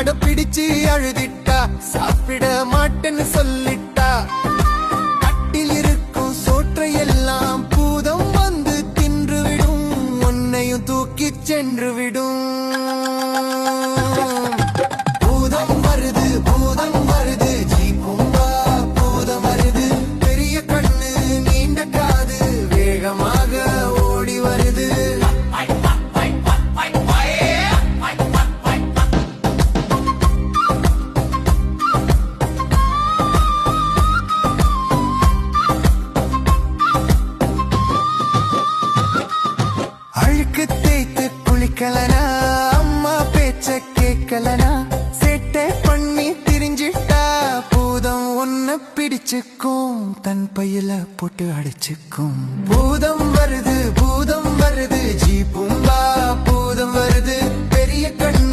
அடப்பிடிச்சு அழுதிட்டா சாப்பிட மாட்டேன்னு சொல்லிட்டா கட்டில் இருக்கும் சோற்றையெல்லாம் பூதம் வந்து தின்றுவிடும் உன்னையும் தூக்கிச் சென்று விடும் பூதம் வருது பூதம் வருது ஜீபும்பா பூதம் வருது பெரிய கண்ணு நீண்ட காது வேகமாக ஓடி வருது அழுக்கு தேய்த்து குளிக்கலனா அம்மா பேச்ச கேட்கலனா சேட்டை பண்ணி திரிஞ்சிட்டா பூதம் ஒன்ன பிடிச்சுக்கும் தன் பையில போட்டு அடிச்சுக்கும் பூதம் வருது ஜீபும்பா பூதம் வருது பெரிய கண்ணு